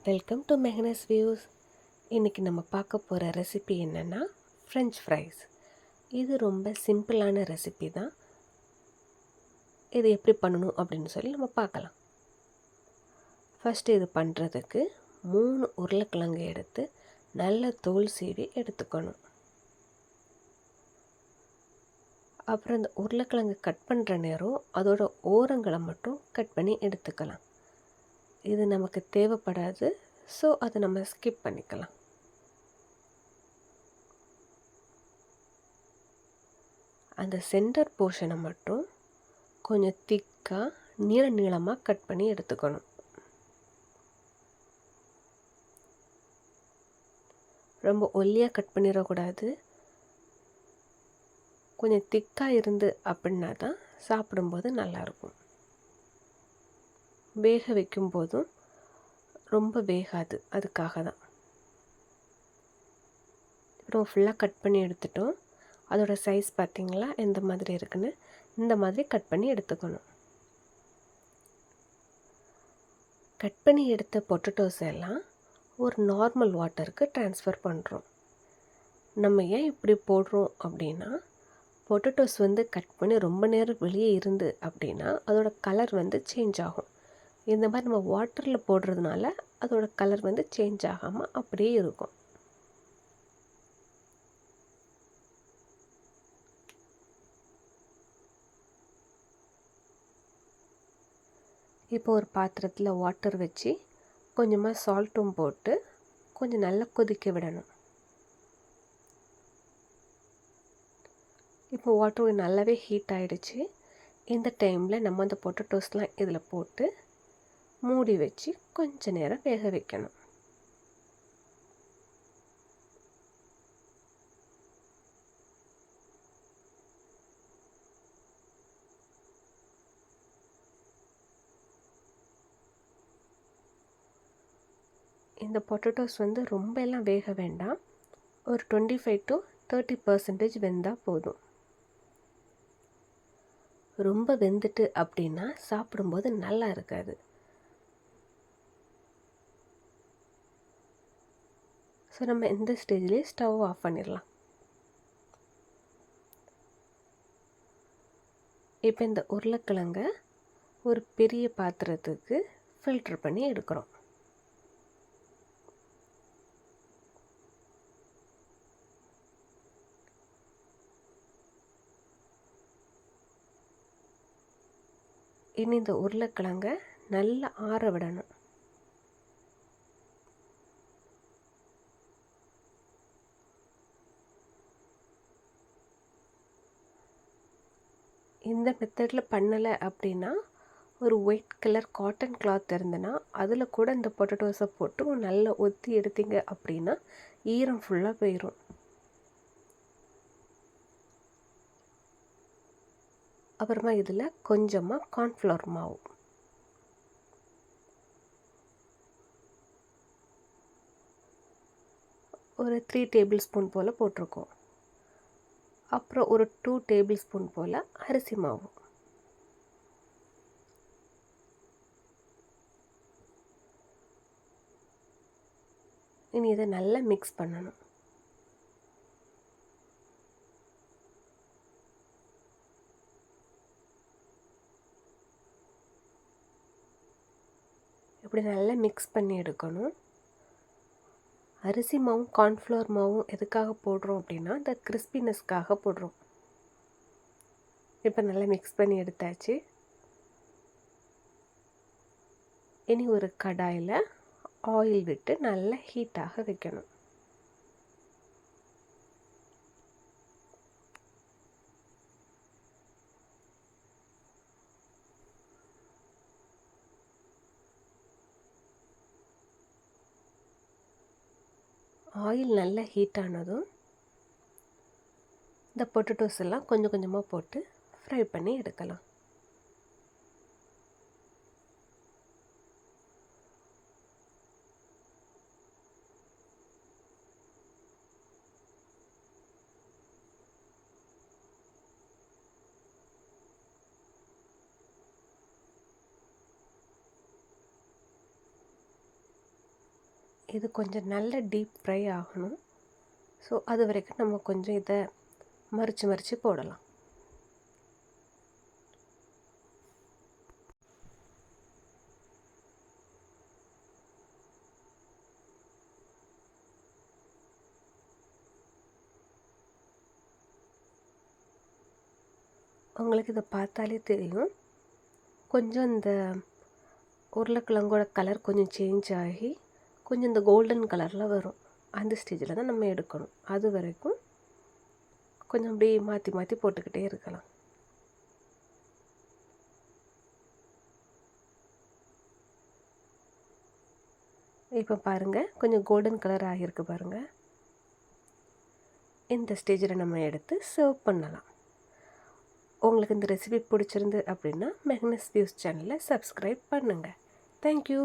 Welcome to மெஹனஸ் views. இன்றைக்கி நம்ம பார்க்க போகிற ரெசிபி என்னென்னா ஃப்ரெஞ்ச் ஃப்ரைஸ். இது ரொம்ப சிம்பிளான ரெசிபி தான். இது எப்படி பண்ணணும் அப்படின்னு சொல்லி நம்ம பார்க்கலாம். ஃபஸ்ட்டு இது பண்ணுறதுக்கு 3 உருளைக்கிழங்கு எடுத்து நல்ல தோல் சீவி எடுத்துக்கணும். அப்புறம் இந்த உருளைக்கிழங்கு கட் பண்ணுற நேரம் அதோட ஓரங்களை மட்டும் கட் பண்ணி எடுத்துக்கலாம். இது நமக்கு தேவைப்படாது, ஸோ அதை நம்ம ஸ்கிப் பண்ணிக்கலாம். அந்த சென்டர் போர்ஷனை மட்டும் கொஞ்சம் திக்காக நீளமாக கட் பண்ணி எடுத்துக்கணும். ரொம்ப ஒல்லியாக கட் பண்ணிடக்கூடாது. கொஞ்சம் திக்காக இருந்து அப்படின்னா தான் சாப்பிடும்போது நல்லாயிருக்கும். வேக வைக்கும்போதும் ரொம்ப வேகாது, அதுக்காக தான். அப்புறம் ஃபுல்லாக கட் பண்ணி எடுத்துட்டோம். அதோடய சைஸ் பார்த்திங்களா எந்த மாதிரி இருக்குன்னு. இந்த மாதிரி கட் பண்ணி எடுத்துக்கணும். கட் பண்ணி எடுத்த பொட்டேட்டோஸ் எல்லாம் ஒரு நார்மல் வாட்டருக்கு ட்ரான்ஸ்ஃபர் பண்ணுறோம். நம்ம ஏன் இப்படி போடுறோம் அப்படின்னா, பொட்டேட்டோஸ் கட் பண்ணி ரொம்ப நேரம் வெளியே இருந்து அப்படின்னா அதோட கலர் சேஞ்ச் ஆகும். இந்த மாதிரி நம்ம வாட்டரில் போடுறதுனால அதோட கலர் சேஞ்ச் ஆகாமல் அப்படியே இருக்கும். இப்போ ஒரு பாத்திரத்தில் வாட்டர் வச்சு கொஞ்சமாக சால்ட்டும் போட்டு கொஞ்சம் நல்லா கொதிக்க விடணும். இப்போ வாட்டர் நல்லாவே ஹீட் ஆகிடுச்சு. இந்த டைமில் நம்ம அந்த பொட்டேட்டோஸ்லாம் இதில் போட்டு மூடி வச்சு கொஞ்ச நேரம் வேக வைக்கணும். இந்த பொட்டேட்டோஸ் ரொம்ப எல்லாம் வேக வேண்டாம். ஒரு 25 to 30% வெந்தால் போதும். ரொம்ப வெந்துட்டு அப்படின்னா சாப்பிடும்போது நல்லா இருக்காது. ஸோ நம்ம இந்த ஸ்டேஜ்லேயே ஸ்டவ் ஆஃப் பண்ணிடலாம். இப்போ இந்த உருளைக்கிழங்கை ஒரு பெரிய பாத்திரத்துக்கு ஃபில்ட்ரு பண்ணி எடுக்கிறோம். இனி இந்த உருளைக்கிழங்கை நல்லா ஆற விடணும். இந்த மெத்தடில் பண்ணலை அப்படின்னா ஒரு ஒயிட் கலர் காட்டன் கிளாத் இருந்ததுன்னா அதில் கூட இந்த பொட்டேட்டோஸை போட்டு நல்லா ஒத்தி எடுத்தீங்க அப்படின்னா ஈரம் ஃபுல்லாக போயிடும். அப்புறமா இதில் கொஞ்சமாக கார்ன்ஃப்ளவர் மாவு, ஒரு 3 டேபிள் ஸ்பூன் போல் போட்டிருக்கோம். அப்புறம் ஒரு 2 டேபிள் ஸ்பூன் போல் அரிசி மாவு. இனி இதை நல்லா மிக்ஸ் பண்ணணும். இப்படி நல்லா மிக்ஸ் பண்ணி எடுக்கணும். அரிசி மாவும் கார்ன்ஃப்ளவர் மாவும் எதுக்காக போடுறோம் அப்படின்னா இந்த கிறிஸ்பினஸ்க்காக போடுறோம். இப்போ நல்லா மிக்ஸ் பண்ணி எடுத்தாச்சு. இனி ஒரு கடாயில் ஆயில் விட்டு நல்லா ஹீட்டாக வைக்கணும். ஆயில் நல்லா ஹீட் ஆனதும் இந்த பொட்டேட்டோஸ் எல்லாம் கொஞ்சம் கொஞ்சமாக போட்டு ஃப்ரை பண்ணி எடுக்கலாம். இது கொஞ்சம் நல்ல டீப் ஃப்ரை ஆகணும். ஸோ அது வரைக்கும் நம்ம கொஞ்சம் இதை மறித்து மறித்து போடலாம். உங்களுக்கு இதை பார்த்தாலே தெரியும், கொஞ்சம் இந்த உருளைக்கிழங்கோட கலர் கொஞ்சம் சேஞ்ச் ஆகி கொஞ்சம் இந்த கோல்டன் கலரில் வரும். அந்த ஸ்டேஜில் தான் நம்ம எடுக்கணும். அது வரைக்கும் கொஞ்சம் அப்படியே மாற்றி மாற்றி போட்டுக்கிட்டே இருக்கலாம். இப்போ பாருங்கள், கொஞ்சம் கோல்டன் கலர் ஆகியிருக்கு பாருங்கள். இந்த ஸ்டேஜில் நம்ம எடுத்து சர்வ் பண்ணலாம். உங்களுக்கு இந்த ரெசிபி பிடிச்சிருந்து அப்படின்னா மெக்னஸ் வியூஸ் சேனலை சப்ஸ்கிரைப் பண்ணுங்கள். தேங்க்யூ.